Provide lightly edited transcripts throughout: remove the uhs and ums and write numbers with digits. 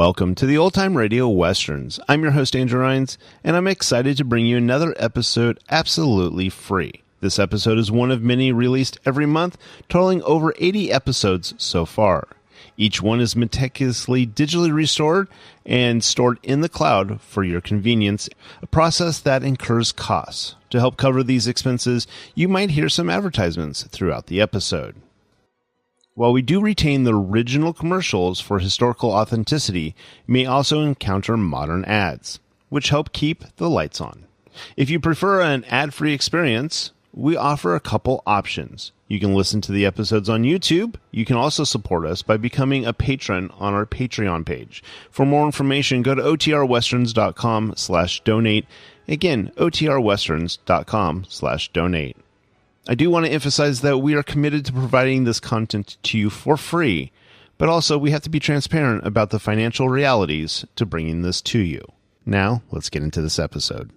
Welcome to the Old Time Radio Westerns. I'm your host, Andrew Rhines, and I'm excited to bring you another episode absolutely free. This episode is one of many released every month, totaling over 80 episodes so far. Each one is meticulously digitally restored and stored in the cloud for your convenience, a process that incurs costs. To help cover these expenses, you might hear some advertisements throughout the episode. While we do retain the original commercials for historical authenticity, you may also encounter modern ads, which help keep the lights on. If you prefer an ad-free experience, we offer a couple options. You can listen to the episodes on YouTube. You can also support us by becoming a patron on our Patreon page. For more information, go to otrwesterns.com/donate. Again, otrwesterns.com/donate. I do want to emphasize that we are committed to providing this content to you for free, but also we have to be transparent about the financial realities to bringing this to you. Now, let's get into this episode.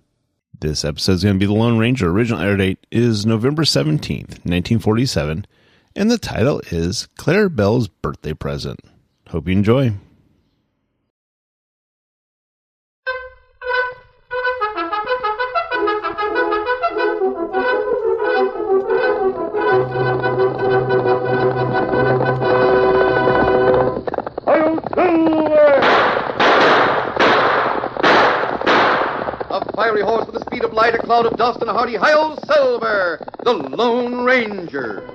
This episode is going to be The Lone Ranger. Original air date is November 17th, 1947, and the title is Clarabelle's Birthday Present. Hope you enjoy. Fiery horse with the speed of light, a cloud of dust, and a hearty hi-yo Silver, the Lone Ranger.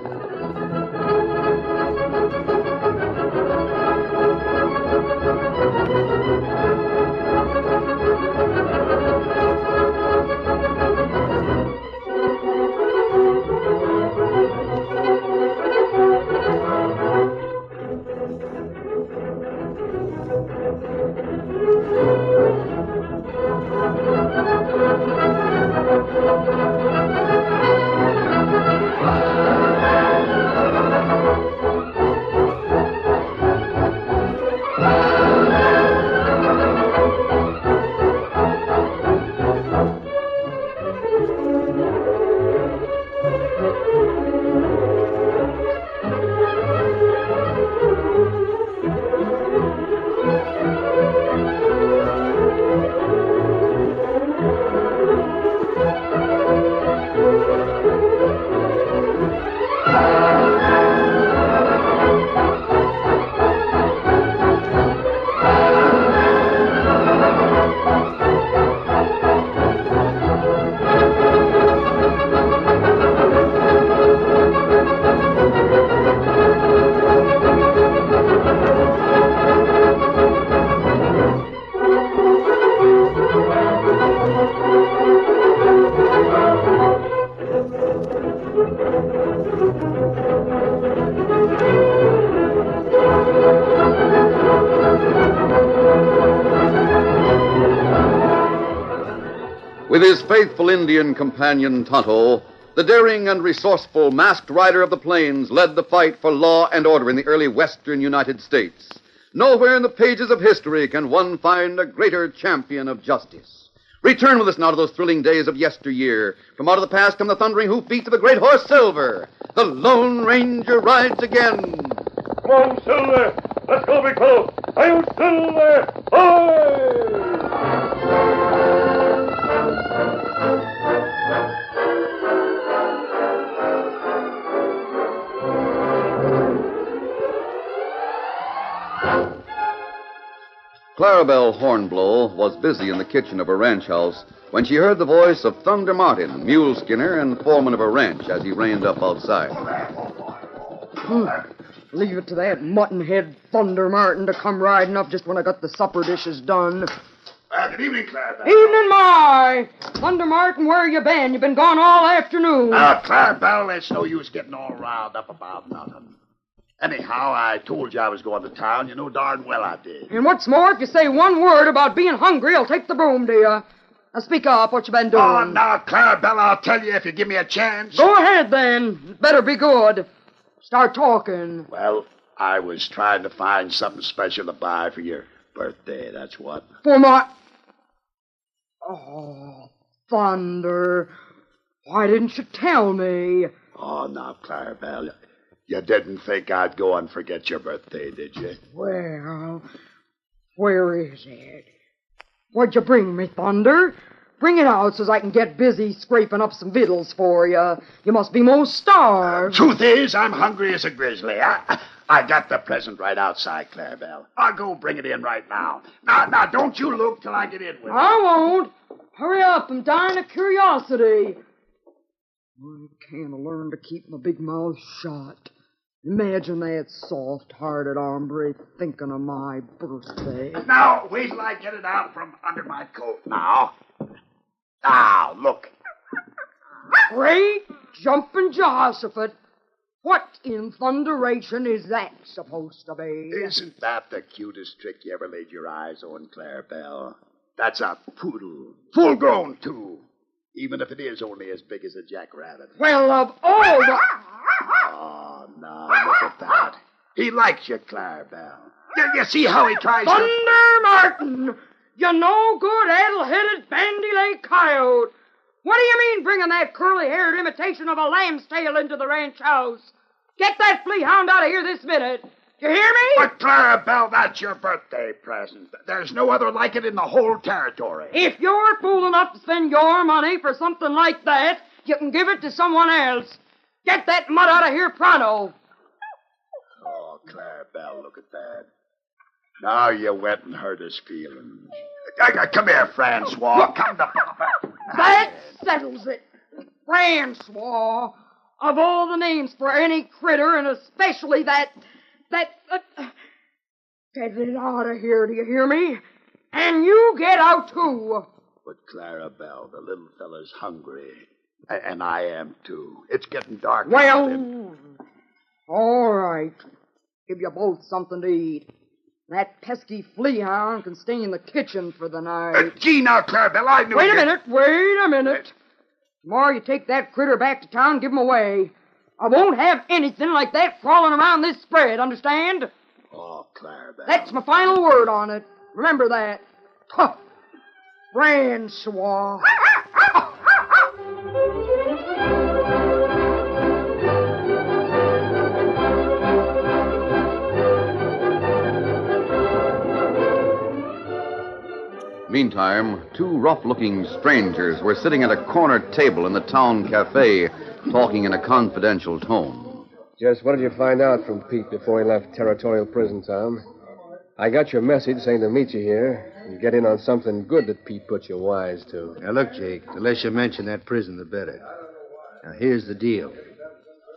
With his faithful Indian companion Tonto, the daring and resourceful masked rider of the plains led the fight for law and order in the early western United States. Nowhere in the pages of history can one find a greater champion of justice. Return with us now to those thrilling days of yesteryear. From out of the past come the thundering hoofbeats of the great horse Silver. The Lone Ranger rides again. Come on, Silver! Let's go, big fellow! Hi-yo, Silver! Hi! Clarabelle Hornblow was busy in the kitchen of her ranch house when she heard the voice of Thunder Martin, mule skinner and foreman of her ranch, as he reined up outside. Leave it to that mutton-head Thunder Martin to come riding up just when I got the supper dishes done. Good evening, Clarabelle. Evening, my! Thunder Martin, where you been? You've been gone all afternoon. Clarabelle, that's no use getting all riled up about nothing. Anyhow, I told you I was going to town. You know darn well I did. And what's more, if you say one word about being hungry, I'll take the broom to you. Now speak up, what you been doing? Oh, now, Clarabelle, I'll tell you if you give me a chance. Go ahead, then. It better be good. Start talking. Well, I was trying to find something special to buy for your birthday, that's what. For my... Oh, Thunder. Why didn't you tell me? Oh, now, Clarabelle, you didn't think I'd go and forget your birthday, did you? Well, Where is it? What'd you bring me, Thunder? Bring it out so's I can get busy scraping up some victuals for you. You must be most starved. Truth is, I'm hungry as a grizzly. I got the present right outside, Clarabelle. I'll go bring it in right now. Now, don't you look till I get in with it. I won't. Hurry up. I'm dying of curiosity. I can't learn to keep my big mouth shut. Imagine that soft-hearted hombre thinking of my birthday. Now, wait till I get it out from under my coat now. Now, look. Great jumping Jehoshaphat. What in thunderation is that supposed to be? Isn't that the cutest trick you ever laid your eyes on, Clarabelle? That's a poodle. Full grown, too. Even if it is only as big as a jackrabbit. Well, of all the... Oh, now, look at that. He likes you, Clarabelle. You see how he tries Thunder Martin! You no good, addle-headed, bandy-legged coyote. What do you mean bringing that curly-haired imitation of a lamb's tail into the ranch house? Get that flea hound out of here this minute. You hear me? But, Clarabelle, that's your birthday present. There's no other like it in the whole territory. If you're fool enough to spend your money for something like that, you can give it to someone else. Get that mutt out of here pronto. Oh, Clarabelle, look at that. Now you went and hurt his feelings. Come here, Francois. Come to Papa. That settles it. Francois, of all the names for any critter, and especially that... Get it out of here, do you hear me? And you get out, too. But, Clarabelle, the little fella's hungry. And I am, too. It's getting dark. Well, all right. Give you both something to eat. That pesky flea hound can stay in the kitchen for the night. Gee, now, Clarabelle, I knew Wait a minute. Tomorrow you take that critter back to town and give him away. I won't have anything like that crawling around this spread, understand? Oh, Clarabelle. That's my final word on it. Remember that. Huh. Francois. Meantime, two rough-looking strangers were sitting at a corner table in the town cafe, talking in a confidential tone. Just what did you find out from Pete before he left territorial prison, Tom? I got your message saying to meet you here and get in on something good that Pete put you wise to. Now, look, Jake, the less you mention that prison, the better. Now, here's the deal.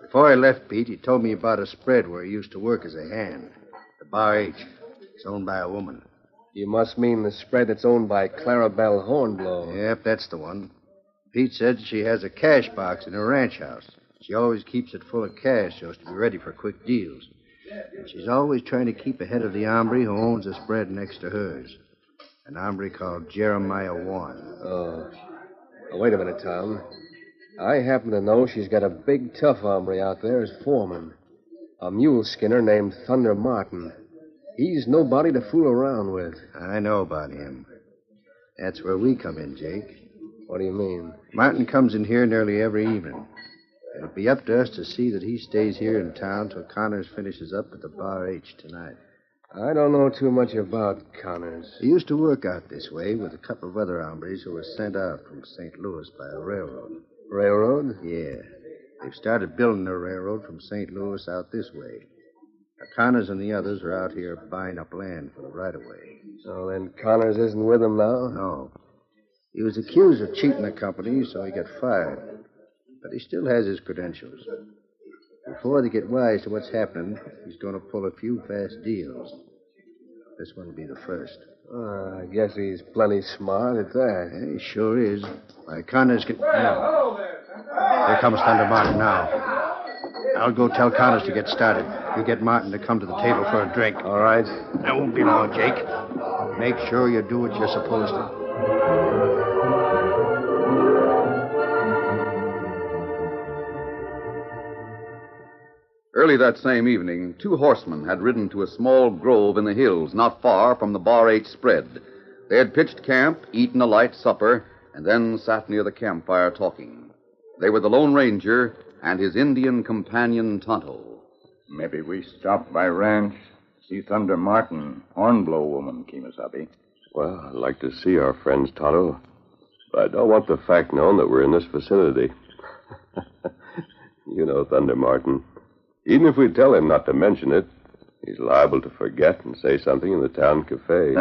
Before I left Pete, he told me about a spread where he used to work as a hand. The Bar H. It's owned by a woman. You must mean the spread that's owned by Clarabelle Hornblower. Yep, that's the one. Pete said she has a cash box in her ranch house. She always keeps it full of cash so as to be ready for quick deals. And she's always trying to keep ahead of the hombre who owns a spread next to hers. An hombre called Jeremiah Warren. Oh. Now, wait a minute, Tom. I happen to know she's got a big, tough hombre out there as foreman. A mule skinner named Thunder Martin. He's nobody to fool around with. I know about him. That's where we come in, Jake. What do you mean? Martin comes in here nearly every evening. It'll be up to us to see that he stays here in town till Connors finishes up at the Bar H tonight. I don't know too much about Connors. He used to work out this way with a couple of other hombres who were sent out from St. Louis by a railroad. Railroad? Yeah. They've started building a railroad from St. Louis out this way. Now, Connors and the others are out here buying up land for the right-of-way. So then Connors isn't with them now? No. He was accused of cheating the company, so he got fired. But he still has his credentials. Before they get wise to what's happening, he's going to pull a few fast deals. This one will be the first. I guess he's plenty smart at that. Yeah, he sure is. Why, Connors can... Now, here comes Thunder Martin now. I'll go tell Connors to get started. You get Martin to come to the table for a drink. All right. That won't be long, Jake. Make sure you do what you're supposed to. Early that same evening, two horsemen had ridden to a small grove in the hills not far from the Bar H spread. They had pitched camp, eaten a light supper, and then sat near the campfire talking. They were the Lone Ranger and his Indian companion, Tonto. Maybe we stop by ranch, See Thunder Martin, Hornblow woman, Kemosabe. Well, I'd like to see our friends, Tonto. But I don't want the fact known that we're in this vicinity. You know Thunder Martin. Even if we tell him not to mention it, he's liable to forget and say something in the town cafe.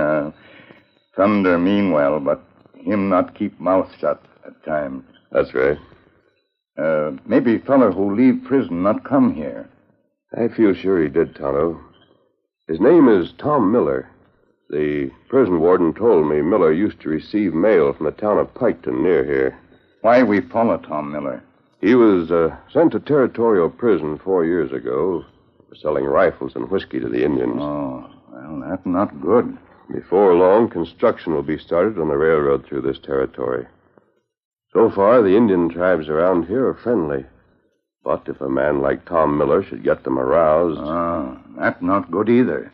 Thunder mean well, but him not keep mouth shut at times. That's right. Maybe feller who leave prison not come here. I feel sure he did, Tonto. His name is Tom Miller. The prison warden told me Miller used to receive mail from the town of Piketon near here. Why we follow Tom Miller? He was sent to territorial prison 4 years ago for selling rifles and whiskey to the Indians. Oh, well, that's not good. Before long, construction will be started on the railroad through this territory. So far, the Indian tribes around here are friendly. But if a man like Tom Miller should get them aroused... That's not good either.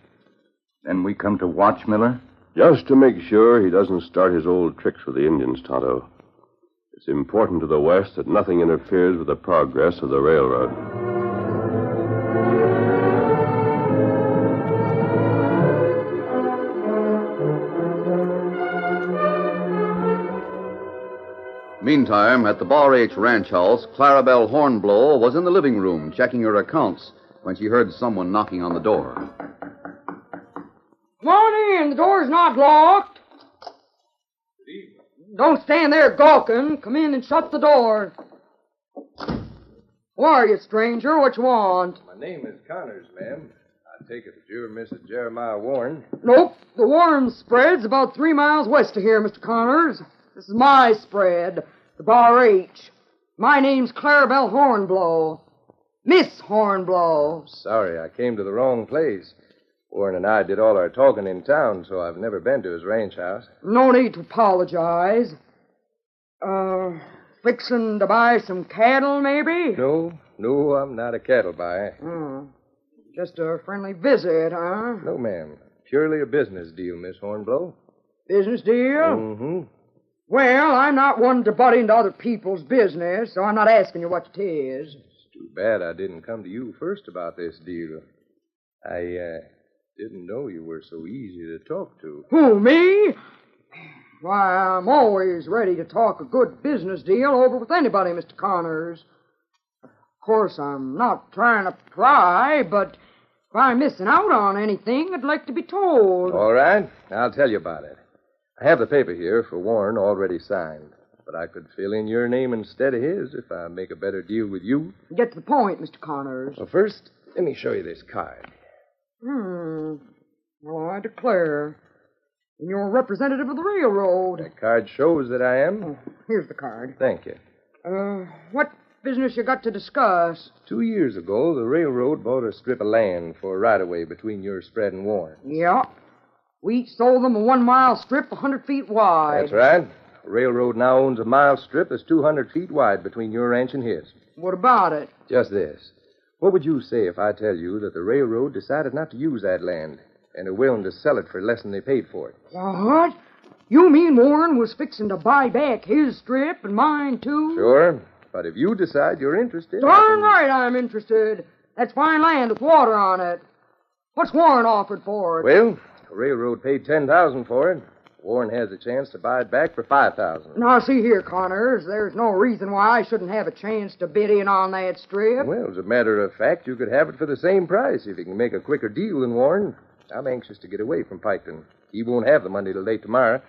Then we come to watch Miller? Just to make sure he doesn't start his old tricks with the Indians, Tonto. It's important to the West that nothing interferes with the progress of the railroad. Meantime, at the Bar H ranch house, Clarabelle Hornblow was in the living room checking her accounts when she heard someone knocking on the door. Come on in. The door's not locked. Don't stand there gawking. Come in and shut the door. Who are you, stranger? What you want? My name is Connors, ma'am. I take it that you're Mrs. Jeremiah Warren. Nope. The Warren spread's about 3 miles west of here, Mr. Connors. This is my spread, the Bar H. My name's Clarabelle Hornblow. Miss Hornblow. Sorry, I came to the wrong place. Warren and I did all our talking in town, so I've never been to his ranch house. No need to apologize. Fixing to buy some cattle, maybe? No, I'm not a cattle buyer. Just a friendly visit, huh? No, ma'am. Purely a business deal, Miss Hornblow. Business deal? Mm-hmm. Well, I'm not one to butt into other people's business, so I'm not asking you what it is. It's too bad I didn't come to you first about this deal. I didn't know you were so easy to talk to. Who, me? Why, I'm always ready to talk a good business deal over with anybody, Mr. Connors. Of course, I'm not trying to pry, but if I'm missing out on anything, I'd like to be told. All right, I'll tell you about it. I have the paper here for Warren already signed, but I could fill in your name instead of his if I make a better deal with you. Get to the point, Mr. Connors. Well, first, let me show you this card. Well, I declare. And you're a representative of the railroad. That card shows that I am. Oh, here's the card. Thank you. What business you got to discuss? 2 years ago, the railroad bought a strip of land for a right-of-way between your spread and Warren. Yeah. We each sold them a 1 mile strip 100 feet wide. That's right. The railroad now owns a mile strip that's 200 feet wide between your ranch and his. What about it? Just this. What would you say if I tell you that the railroad decided not to use that land and are willing to sell it for less than they paid for it? What? You mean Warren was fixing to buy back his strip and mine, too? Sure. But if you decide you're interested... Darn right I'm interested. That's fine land with water on it. What's Warren offered for it? Well, the railroad paid $10,000 for it. Warren has a chance to buy it back for $5,000. Now, see here, Connors. There's no reason why I shouldn't have a chance to bid in on that strip. Well, as a matter of fact, you could have it for the same price if you can make a quicker deal than Warren. I'm anxious to get away from Piketon. He won't have the money till late tomorrow.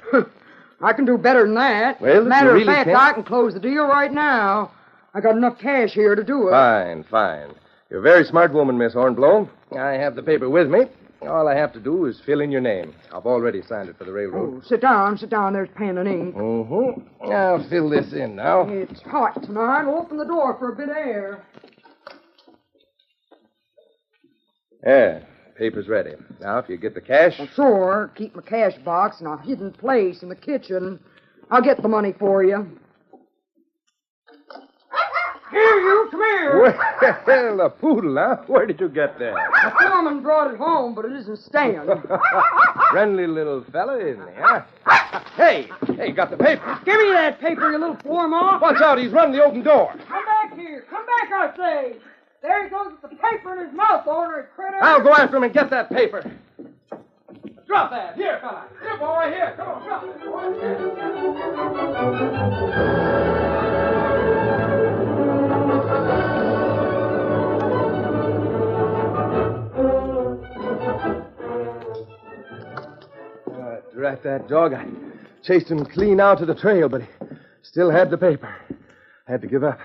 I can do better than that. Well, if matter you of really fact, can't... I can close the deal right now. I got enough cash here to do it. Fine. You're a very smart woman, Miss Hornblow. I have the paper with me. All I have to do is fill in your name. I've already signed it for the railroad. Oh, sit down. There's pen and ink. Mm-hmm. I'll fill this in now. It's hot tonight. We'll open the door for a bit of air. Yeah, paper's ready. Now, if you get the cash... Well, sure. Keep my cash box in a hidden place in the kitchen. I'll get the money for you. Here, you. Come here. Well, a poodle, huh? Where did you get that? The foreman brought it home, but it isn't staying. Friendly little fella, isn't he, huh? Hey, got the paper. Give me that paper, you little foreman. Watch out, he's run the open door. Come back here. Come back, I say. There he goes with the paper in his mouth, ornery critter. I'll go after him and get that paper. Drop that. Here, fella. Here, boy, here. Come on, drop it, Drat that dog. I chased him clean out to the trail, but he still had the paper. I had to give up.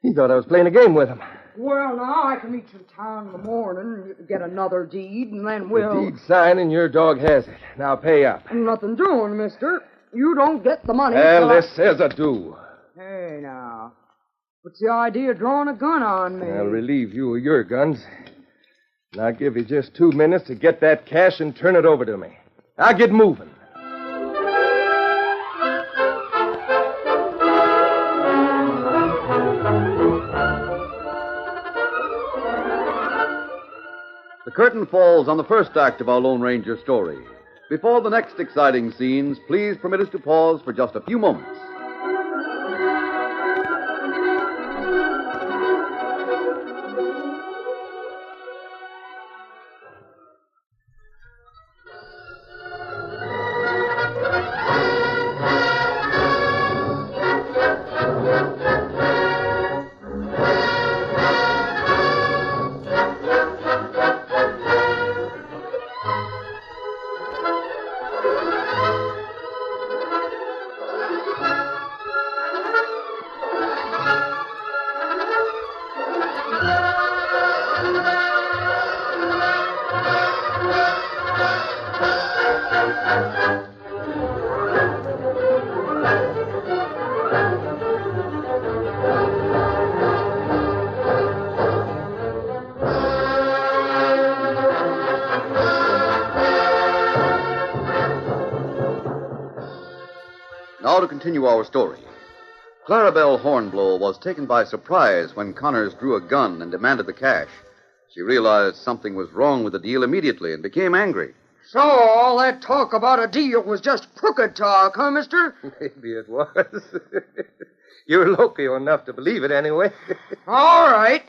He thought I was playing a game with him. Well, now, I can meet you in town in the morning and get another deed, and then we'll... The deed signed and your dog has it. Now pay up. Nothing doing, mister. You don't get the money. Well, till this says a do. Hey, now. What's the idea of drawing a gun on me? I'll relieve you of your guns. And I'll give you just 2 minutes to get that cash and turn it over to me. I'll get moving. The curtain falls on the first act of our Lone Ranger story. Before the next exciting scenes, please permit us to pause for just a few moments. Now to continue our story. Clarabelle Hornblow was taken by surprise when Connors drew a gun and demanded the cash. She realized something was wrong with the deal immediately and became angry. So all that talk about a deal was just crooked talk, huh, mister? Maybe it was. You're loco enough to believe it anyway. All right.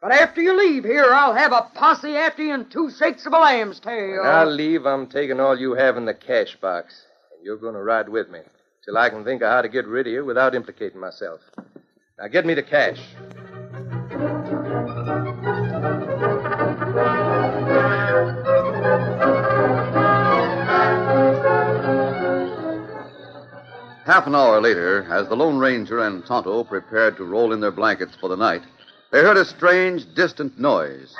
But after you leave here, I'll have a posse after you and 2 shakes of a lamb's tail. When I leave, I'm taking all you have in the cash box. And you're going to ride with me till I can think of how to get rid of you without implicating myself. Now get me the cash. Half an hour later, as the Lone Ranger and Tonto prepared to roll in their blankets for the night, they heard a strange, distant noise.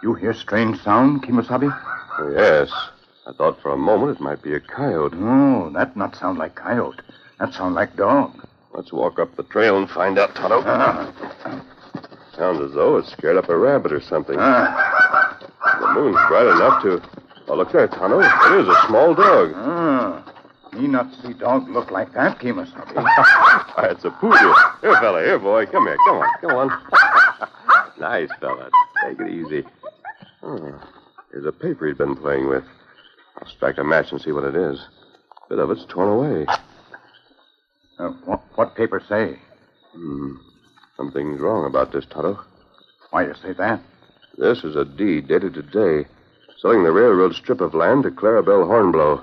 You hear strange sound, Kimasabi? Yes. I thought for a moment it might be a coyote. No, that not sound like coyote. That sound like dog. Let's walk up the trail and find out, Tonto. Sounds as though it scared up a rabbit or something. The moon's bright enough to... Oh, look there, Tonto. It is a small dog. Me not see dog look like that, Kimasabi. Why, it's a poodle. Here, fella. Here, boy. Come here. Come on. Nice, fella. Take it easy. Oh, here's a paper he'd been playing with. I'll strike a match and see what it is. A bit of it's torn away. What paper say? Something's wrong about this, Tonto. Why you say that? This is a deed dated today, selling the railroad strip of land to Clarabelle Hornblow.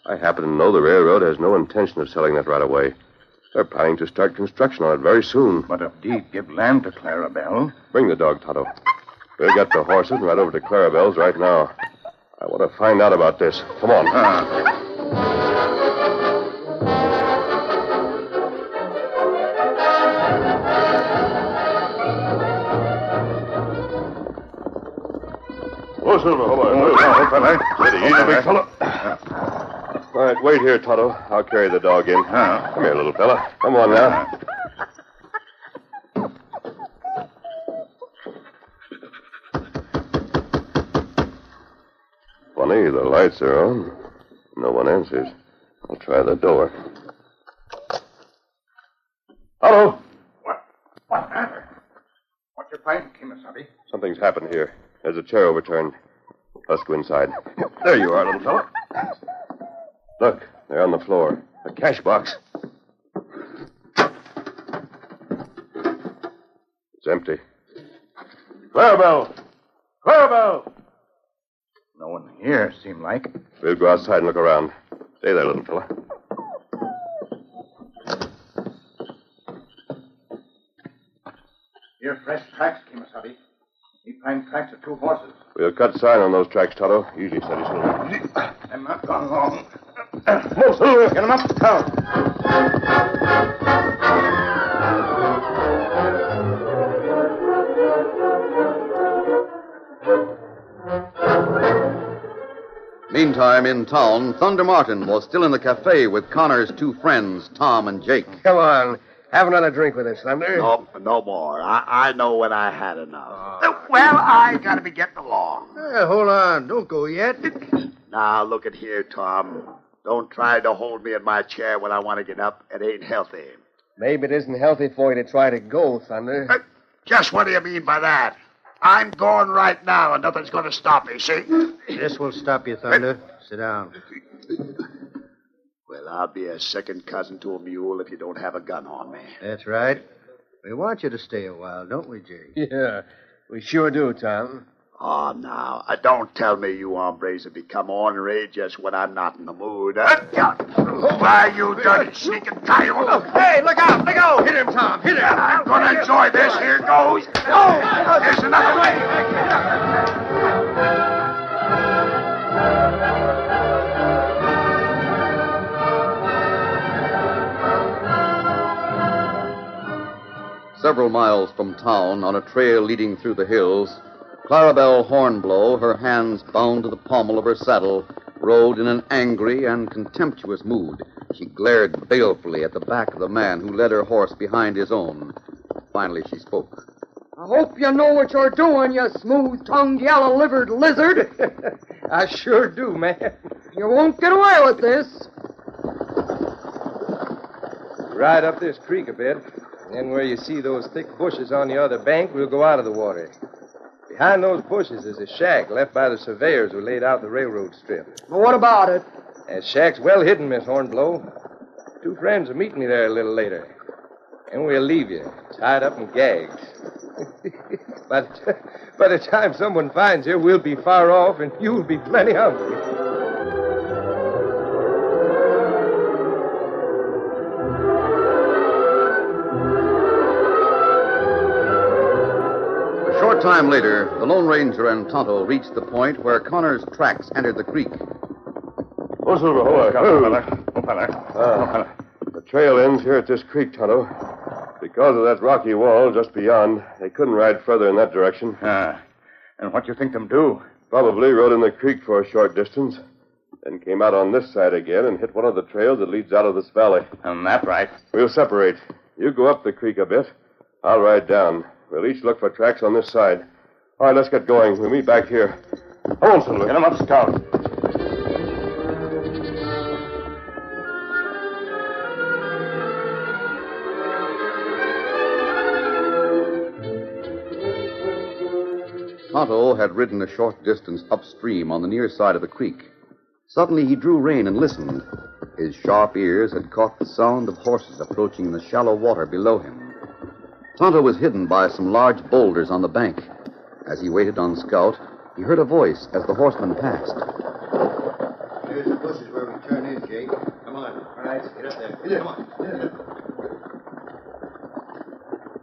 I happen to know the railroad has no intention of selling that right away. They're planning to start construction on it very soon. But if deed give land to Clarabelle... Bring the dog, Tonto. We'll get the horses and ride over to Clarabelle's right now. I want to find out about this. Come on. Oh, Silver. Fella. Steady, easy, big fella. All right, wait here, Tonto. I'll carry the dog in. Come here, little fella. Come on now. Funny, the lights are on. No one answers. I'll try the door. Hello. What's that? What's your find, Kimasabi? Something's happened here. There's a chair overturned. Let's go inside. There you are, little fella. Look, they're on the floor. A cash box. It's empty. Clarabelle! Clarabelle! No one here, seem like. We'll go outside and look around. Stay there, little fella. Here, fresh tracks, Kimasabi. We find tracks of two horses. We'll cut sign on those tracks, Tonto. Easy, steady, slowly. I'm not gone long. Move, Silver. Get him up to town. Meantime, in town, Thunder Martin was still in the cafe with Connor's two friends, Tom and Jake. Come on. Have another drink with us, Thunder. No more. I know when I had enough. Well, I gotta be getting along. Hey, hold on. Don't go yet. Now, look at here, Tom. Don't try to hold me in my chair when I want to get up. It ain't healthy. Maybe it isn't healthy for you to try to go, Thunder. Just what do you mean by that? I'm going right now, and nothing's going to stop me, see? This will stop you, Thunder. Sit down. Well, I'll be a second cousin to a mule if you don't have a gun on me. That's right. We want you to stay a while, don't we, Jake? Yeah, we sure do, Tom. Oh, now, don't tell me you hombres have become ornery just when I'm not in the mood. Why, you dirty sneaking coyote. Hey, look out! Let go! Hit him, Tom! Hit him! I'm going to enjoy this. Here goes. Oh, there's another way. Several miles from town, on a trail leading through the hills, Clarabelle Hornblow, her hands bound to the pommel of her saddle, rode in an angry and contemptuous mood. She glared balefully at the back of the man who led her horse behind his own. Finally, she spoke. I hope you know what you're doing, you smooth-tongued, yellow-livered lizard. I sure do, man. You won't get away with this. Ride up this creek a bit. Then where you see those thick bushes on the other bank, we'll go out of the water. Behind those bushes is a shack left by the surveyors who laid out the railroad strip. Well, what about it? That shack's well hidden, Miss Hornblow. Two friends will meet me there a little later. And we'll leave you, tied up and gagged. By the time someone finds you, we'll be far off and you'll be plenty hungry. A short time later, the Lone Ranger and Tonto reached the point where Connor's tracks entered the creek. Oh, Silver, hold on. The trail ends here at this creek, Tonto. Because of that rocky wall just beyond, they couldn't ride further in that direction. And what you think them do? Probably rode in the creek for a short distance, then came out on this side again and hit one of the trails that leads out of this valley. That's right. We'll separate. You go up the creek a bit. I'll ride down. We'll each look for tracks on this side. All right, let's get going. We'll meet back here. Hold on, Silver. Get him up, Scout. Tonto had ridden a short distance upstream on the near side of the creek. Suddenly he drew rein and listened. His sharp ears had caught the sound of horses approaching the shallow water below him. Tonto was hidden by some large boulders on the bank. As he waited on Scout, he heard a voice as the horseman passed. Here's the bushes where we turn in, Jake. Come on. All right, get up there. Come on.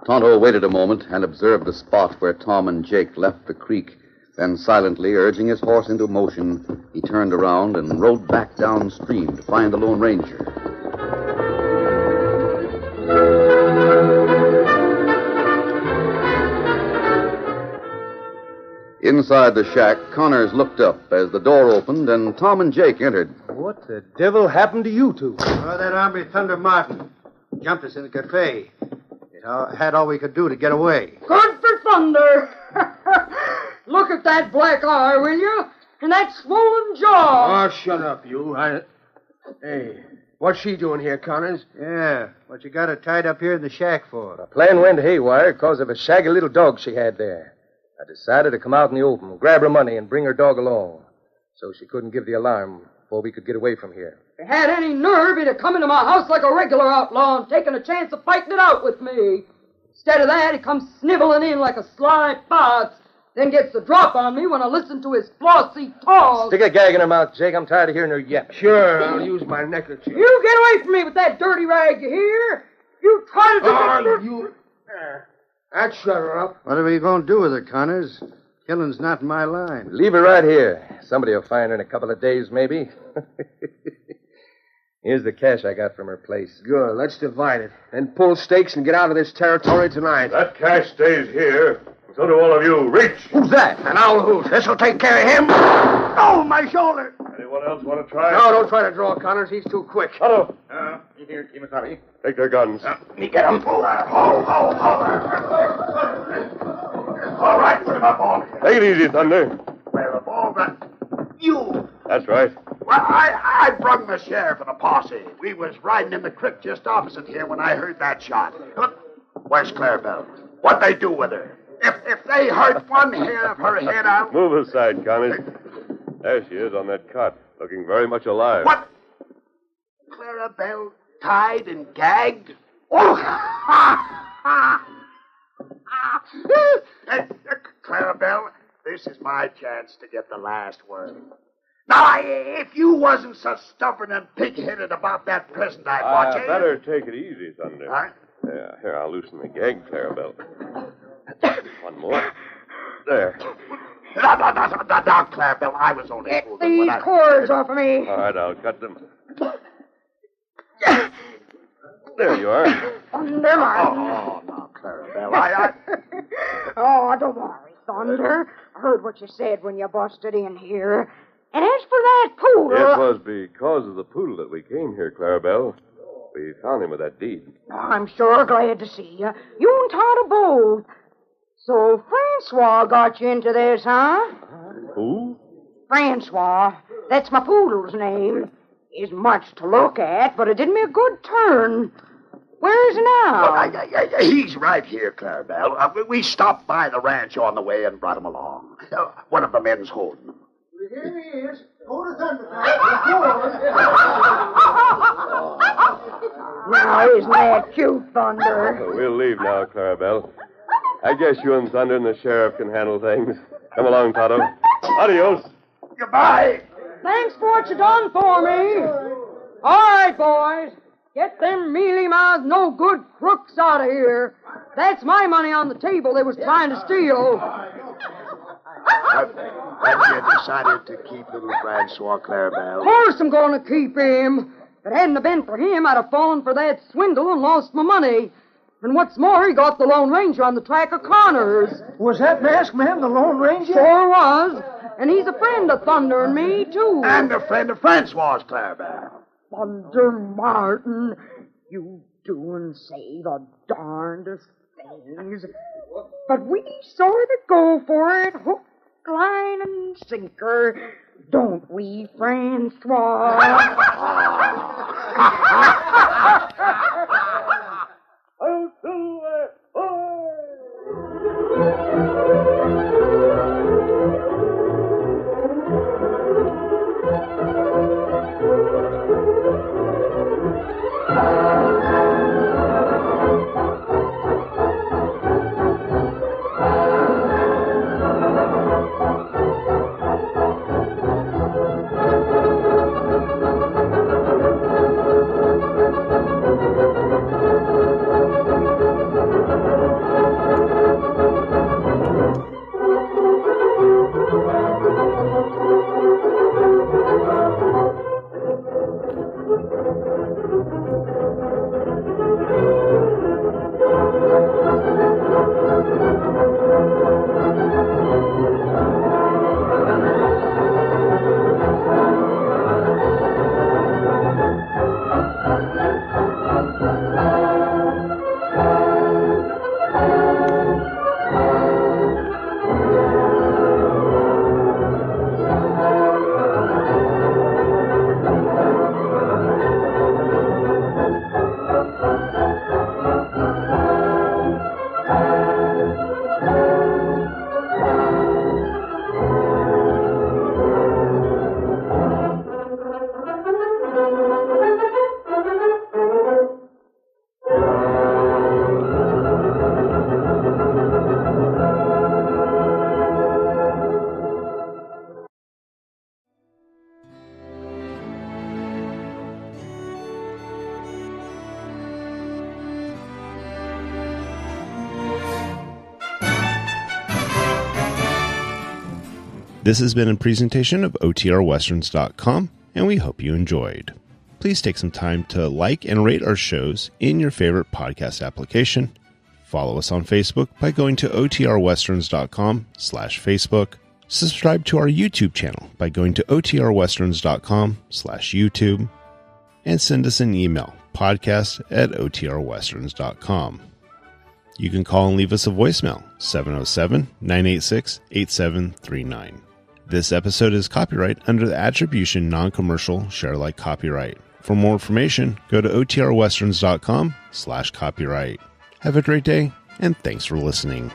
Tonto waited a moment and observed the spot where Tom and Jake left the creek. Then, silently urging his horse into motion, he turned around and rode back downstream to find the Lone Ranger. Inside the shack, Connors looked up as the door opened and Tom and Jake entered. What the devil happened to you two? Oh, that hombre Thunder Martin jumped us in the cafe. It had all we could do to get away. Good for thunder. Look at that black eye, will you? And that swollen jaw. Oh, shut up, you. Hey, what's she doing here, Connors? Yeah, what you got her tied up here in the shack for? The plan went haywire because of a shaggy little dog she had there. I decided to come out in the open, grab her money, and bring her dog along. So she couldn't give the alarm before we could get away from here. If you had any nerve, he'd have come into my house like a regular outlaw and taken a chance of fighting it out with me. Instead of that, he comes sniveling in like a sly fox, then gets the drop on me when I listen to his flossy talk. Stick a gag in her mouth, Jake. I'm tired of hearing her yap. Sure, I'll use my neckerchief. You get away from me with that dirty rag, you hear? You try to do That shut her up. What are we going to do with her, Connors? Killing's not my line. Leave her right here. Somebody will find her in a couple of days, maybe. Here's the cash I got from her place. Good. Let's divide it. Then pull stakes and get out of this territory tonight. That cash stays here. So do all of you. Reach! Who's that? An owl hoot. This'll take care of him. Oh, my shoulder. Anyone else want to try? No, don't try to draw, Connors. He's too quick. Otto, Here, Kimasabi. take their guns. Me get him. All right, put him up, all. Take it easy, Thunder. Well, of all that... You... That's right. Well, I brung the sheriff and the posse. We was riding in the creek just opposite here when I heard that shot. Look, where's Clarabelle? What'd they do with her? If they hurt one hair of her head, I'll... Move aside, Connors. There she is on that cot, looking very much alive. What? Clarabelle tied and gagged? Oh! Clarabelle, this is my chance to get the last word. Now, if you wasn't so stubborn and pig-headed about that present I bought you... Better take it easy, Thunder. Huh? Yeah, here, I'll loosen the gag, Clarabelle. One more. There. No, Clarabelle, I was only Get fooling these when I... cords off of me. All right, I'll cut them. There you are. Thunder, Martin. Oh, no, Clarabelle, Oh, don't worry, Thunder. I heard what you said when you busted in here. And as for that poodle... It was because of the poodle that we came here, Clarabelle. We found him with that deed. I'm sure glad to see you. You and Todd are both. So Francois got you into this, huh? Who? Francois. That's my poodle's name. Isn't much to look at, but it did me a good turn. Where is he now? He's right here, Clarabelle. We stopped by the ranch on the way and brought him along. One of the men's holding him. Here he is. Go to Thunder. Now, isn't that cute, Thunder? We'll leave now, Clarabelle. I guess you and Thunder and the sheriff can handle things. Come along, Tonto. Adios. Goodbye. Thanks for what you done for me. All right, boys. Get them mealy-mouthed, no-good crooks out of here. That's my money on the table they was trying to steal. Have you decided to keep little Francois, Clarabelle? Of course I'm going to keep him. If it hadn't have been for him, I'd have fallen for that swindle and lost my money. And what's more, he got the Lone Ranger on the track of Connors. Was that masked man the Lone Ranger? Sure was. And he's a friend of Thunder and me, too. And a friend of Francois, Clarabelle. Thunder Martin, you do and say the darndest things. But we sort of go for it, hook, line, and sinker. Don't we, Francois? This has been a presentation of OTRWesterns.com, and we hope you enjoyed. Please take some time to like and rate our shows in your favorite podcast application. Follow us on Facebook by going to OTRWesterns.com/Facebook. Subscribe to our YouTube channel by going to OTRWesterns.com/YouTube. And send us an email, podcast@OTRWesterns.com. You can call and leave us a voicemail, 707-986-8739. This episode is copyright under the Attribution Non-Commercial Share Alike Copyright. For more information, go to OTRWesterns.com/copyright. Have a great day, and thanks for listening.